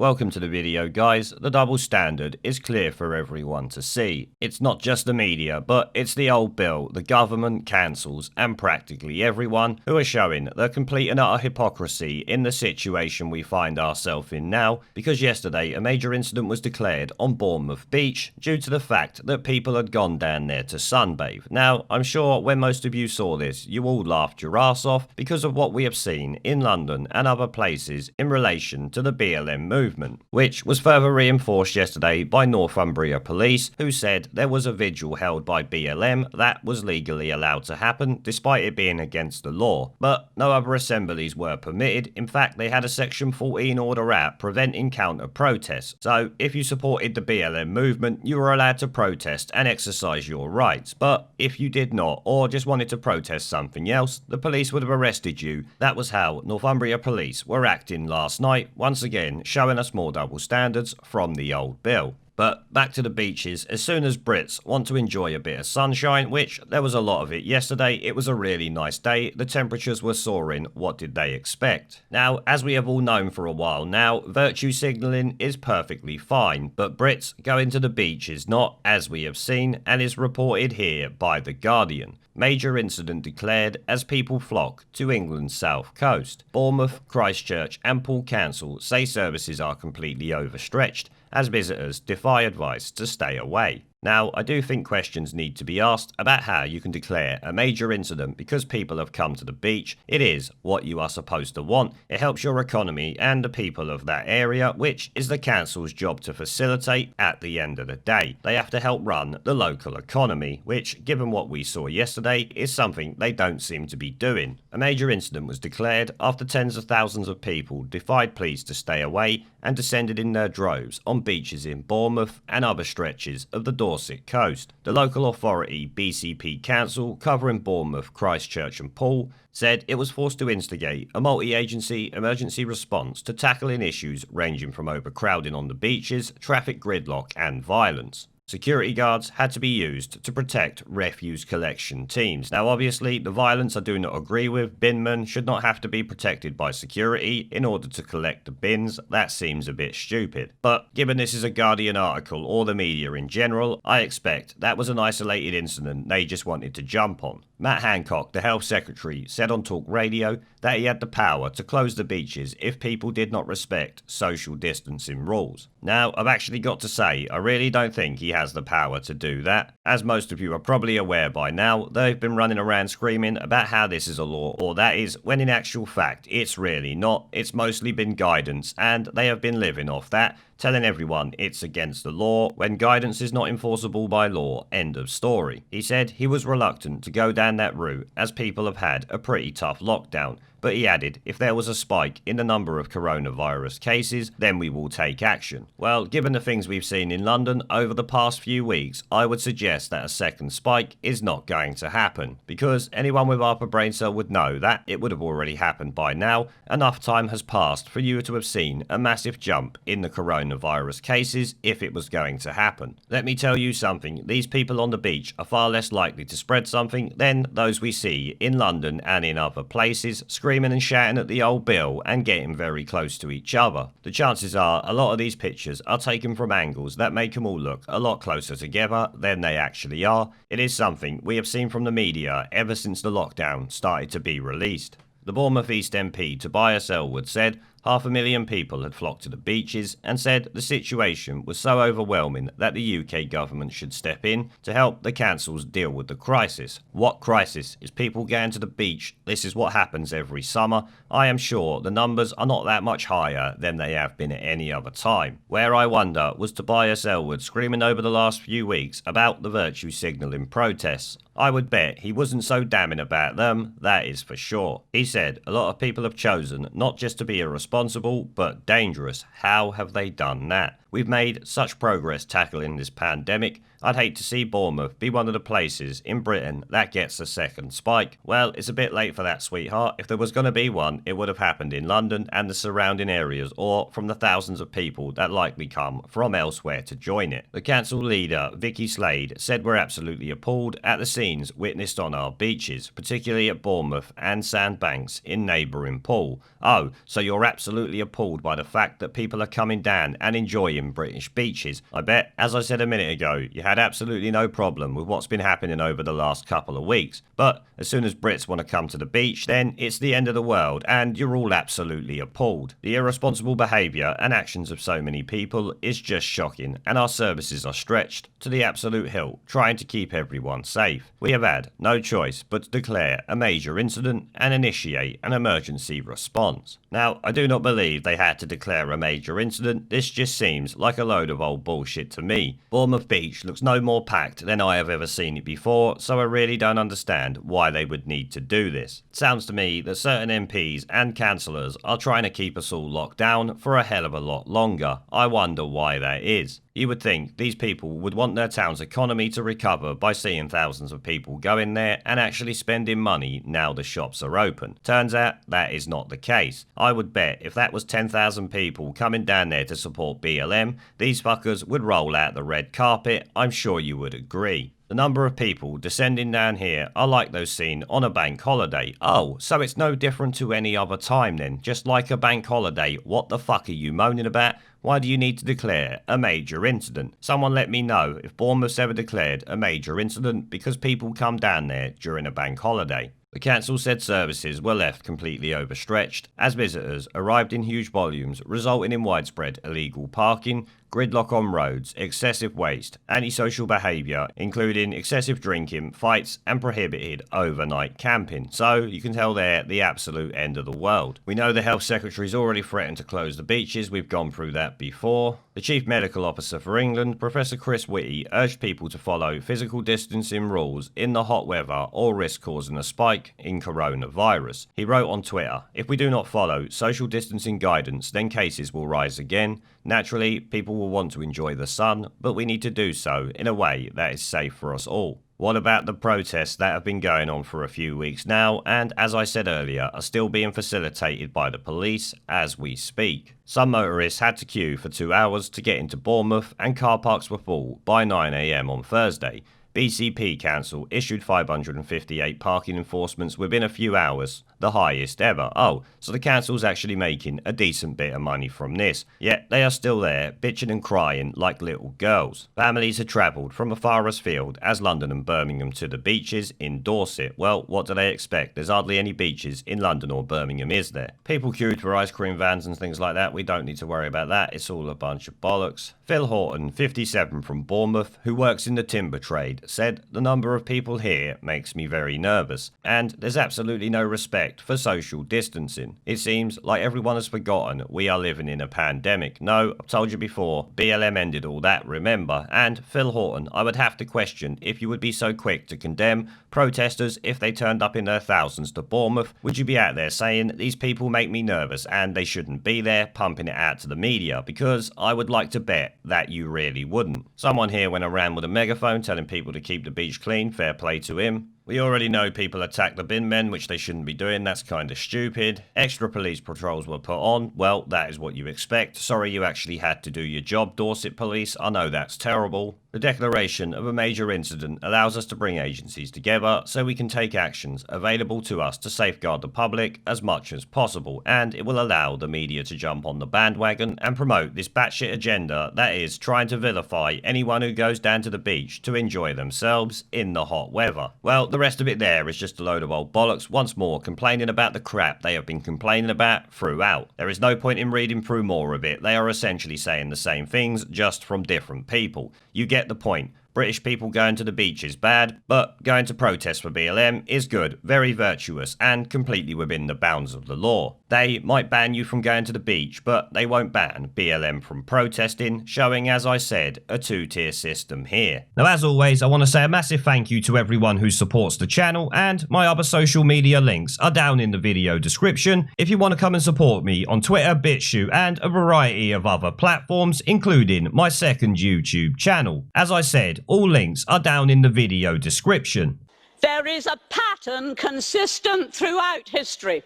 Welcome to the video, guys. The double standard is clear for everyone to see. It's not just the media, but it's the old bill, the government, councils, and practically everyone who are showing the complete and utter hypocrisy in the situation we find ourselves in now, because yesterday a major incident was declared on Bournemouth Beach due to the fact that people had gone down there to sunbathe. Now, I'm sure when most of you saw this, you all laughed your ass off because of what we have seen in London and other places in relation to the BLM movement, which was further reinforced yesterday by Northumbria Police, who said there was a vigil held by BLM that was legally allowed to happen despite it being against the law. But no other assemblies were permitted. In fact, they had a Section 14 order out preventing counter-protests. So if you supported the BLM movement, you were allowed to protest and exercise your rights. But if you did not, or just wanted to protest something else, the police would have arrested you. That was how Northumbria Police were acting last night, once again showing us more double standards from the old bill. But back to the beaches. As soon as Brits want to enjoy a bit of sunshine, which there was a lot of it yesterday, it was a really nice day, the temperatures were soaring. What did they expect? Now, as we have all known for a while now, virtue signalling is perfectly fine, but Brits going to the beach is not, as we have seen, and is reported here by The Guardian. Major incident declared as people flock to England's south coast. Bournemouth, Christchurch and Poole Council say services are completely overstretched as visitors defy advice to stay away. Now, I do think questions need to be asked about how you can declare a major incident because people have come to the beach. It is what you are supposed to want. It helps your economy and the people of that area, which is the council's job to facilitate at the end of the day. They have to help run the local economy, which, given what we saw yesterday, is something they don't seem to be doing. A major incident was declared after tens of thousands of people defied police to stay away and descended in their droves on beaches in Bournemouth and other stretches of the Dorset coast. The local authority, BCP Council, covering Bournemouth, Christchurch and Poole, said it was forced to instigate a multi-agency emergency response to tackling issues ranging from overcrowding on the beaches, traffic gridlock and violence. Security guards had to be used to protect refuse collection teams. Now, obviously, the violence I do not agree with. Binmen should not have to be protected by security in order to collect the bins. That seems a bit stupid. But given this is a Guardian article or the media in general, I expect that was an isolated incident they just wanted to jump on. Matt Hancock, the Health Secretary, said on Talk Radio that he had the power to close the beaches if people did not respect social distancing rules. Now, I've actually got to say, I really don't think he has the power to do that. As most of you are probably aware by now, they've been running around screaming about how this is a law, or that is, when in actual fact, it's really not. It's mostly been guidance, and they have been living off that, telling everyone it's against the law when guidance is not enforceable by law. End of story. He said he was reluctant to go down that route as people have had a pretty tough lockdown, but he added if there was a spike in the number of coronavirus cases, then we will take action. Well, given the things we've seen in London over the past few weeks, I would suggest that a second spike is not going to happen, because anyone with half a brain cell would know that it would have already happened by now. Enough time has passed for you to have seen a massive jump in the coronavirus cases if it was going to happen. Let me tell you something, these people on the beach are far less likely to spread something than those we see in London and in other places, screaming and shouting at the old bill and getting very close to each other. The chances are a lot of these pictures are taken from angles that make them all look a lot closer together than they actually are. It is something we have seen from the media ever since the lockdown started to be released. The Bournemouth East MP Tobias Ellwood said 500,000 people had flocked to the beaches and said the situation was so overwhelming that the UK government should step in to help the councils deal with the crisis. What crisis? Is people going to the beach? This is what happens every summer. I am sure the numbers are not that much higher than they have been at any other time. Where I wonder was Tobias Ellwood screaming over the last few weeks about the virtue signalling protests. I would bet he wasn't so damning about them, that is for sure. He said a lot of people have chosen not just to be irresponsible, but dangerous. How have they done that? We've made such progress tackling this pandemic. I'd hate to see Bournemouth be one of the places in Britain that gets a second spike. Well, it's a bit late for that, sweetheart. If there was going to be one, it would have happened in London and the surrounding areas, or from the thousands of people that likely come from elsewhere to join it. The council leader, Vicky Slade, said we're absolutely appalled at the scenes witnessed on our beaches, particularly at Bournemouth and Sandbanks in neighbouring Poole. Oh, so you're absolutely appalled by the fact that people are coming down and enjoying British beaches. I bet, as I said a minute ago, you had absolutely no problem with what's been happening over the last couple of weeks. But as soon as Brits want to come to the beach, then it's the end of the world and you're all absolutely appalled. The irresponsible behaviour and actions of so many people is just shocking, and our services are stretched to the absolute hilt, trying to keep everyone safe. We have had no choice but to declare a major incident and initiate an emergency response. Now, I do not believe they had to declare a major incident. This just seems like a load of old bullshit to me. Bournemouth Beach looks no more packed than I have ever seen it before, so I really don't understand why they would need to do this. It sounds to me that certain MPs and councillors are trying to keep us all locked down for a hell of a lot longer. I wonder why that is. You would think these people would want their town's economy to recover by seeing thousands of people go in there and actually spending money now the shops are open. Turns out that is not the case. I would bet if that was 10,000 people coming down there to support BLM, these fuckers would roll out the red carpet. I'm sure you would agree. The number of people descending down here are like those seen on a bank holiday. Oh, so it's no different to any other time then, just like a bank holiday. What the fuck are you moaning about? Why do you need to declare a major incident? Someone let me know if Bournemouth's ever declared a major incident because people come down there during a bank holiday. The council said services were left completely overstretched as visitors arrived in huge volumes, resulting in widespread illegal parking, gridlock on roads, excessive waste, antisocial behaviour, including excessive drinking, fights, and prohibited overnight camping. So you can tell they're the absolute end of the world. We know the Health Secretary's already threatened to close the beaches. We've gone through that before. The Chief Medical Officer for England, Professor Chris Whitty, urged people to follow physical distancing rules in the hot weather or risk causing a spike in coronavirus. He wrote on Twitter, "If we do not follow social distancing guidance, then cases will rise again. Naturally, people will want to enjoy the sun, but we need to do so in a way that is safe for us all." What about the protests that have been going on for a few weeks now and, as I said earlier, are still being facilitated by the police as we speak? Some motorists had to queue for 2 hours to get into Bournemouth and car parks were full by 9 AM on Thursday. BCP Council issued 558 parking enforcements within a few hours, the highest ever. Oh, so the council's actually making a decent bit of money from this. Yet they are still there, bitching and crying like little girls. Families had travelled from as far afield as London and Birmingham to the beaches in Dorset. Well, what do they expect? There's hardly any beaches in London or Birmingham, is there? People queued for ice cream vans and things like that. We don't need to worry about that. It's all a bunch of bollocks. Phil Horton, 57, from Bournemouth, who works in the timber trade, said, "The number of people here makes me very nervous, and there's absolutely no respect for social distancing. It seems like everyone has forgotten we are living in a pandemic. No, I've told you before, BLM ended all that, remember? And, Phil Horton, I would have to question if you would be so quick to condemn protesters if they turned up in their thousands to Bournemouth. Would you be out there saying, these people make me nervous and they shouldn't be there, pumping it out to the media? Because I would like to bet that you really wouldn't." Someone here went around with a megaphone telling people to keep the beach clean. Fair play to him. We already know people attack the bin men, which they shouldn't be doing. That's kind of stupid. Extra police patrols were put on. Well, that is what you expect. Sorry you actually had to do your job, Dorset Police. I know that's terrible. The declaration of a major incident allows us to bring agencies together so we can take actions available to us to safeguard the public as much as possible, and it will allow the media to jump on the bandwagon and promote this batshit agenda that is trying to vilify anyone who goes down to the beach to enjoy themselves in the hot weather. Well, the rest of it there is just a load of old bollocks, once more complaining about the crap they have been complaining about throughout. There is no point in reading through more of it. They are essentially saying the same things, just from different people. You get the point. British people going to the beach is bad, but going to protest for BLM is good, very virtuous, and completely within the bounds of the law. They might ban you from going to the beach, but they won't ban BLM from protesting, showing, as I said, a two-tier system here. Now, as always, I want to say a massive thank you to everyone who supports the channel, and my other social media links are down in the video description if you want to come and support me on Twitter, BitChute, and a variety of other platforms, including my second YouTube channel. As I said, all links are down in the video description. There is a pattern consistent throughout history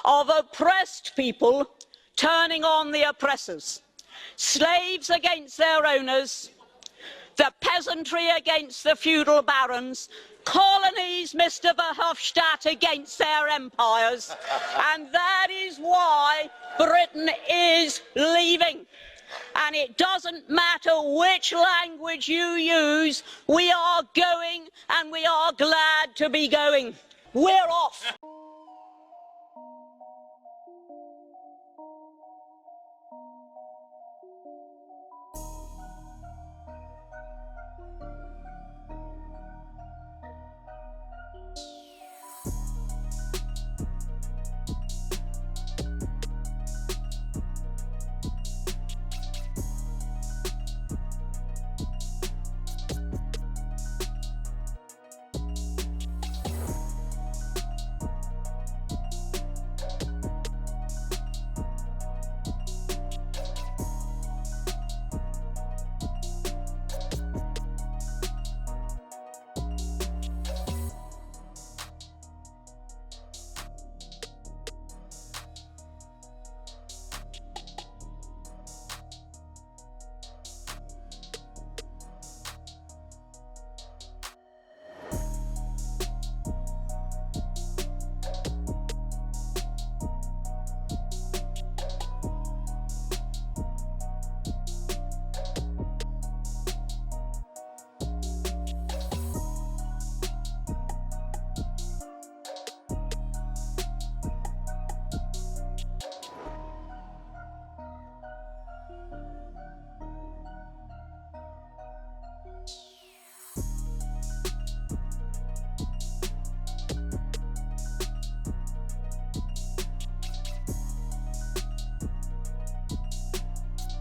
of oppressed people turning on the oppressors, slaves against their owners, the peasantry against the feudal barons, colonies, Mr. Verhofstadt, against their empires, and that is why Britain is leaving. And it doesn't matter which language you use, we are going, and we are glad to be going. We're off.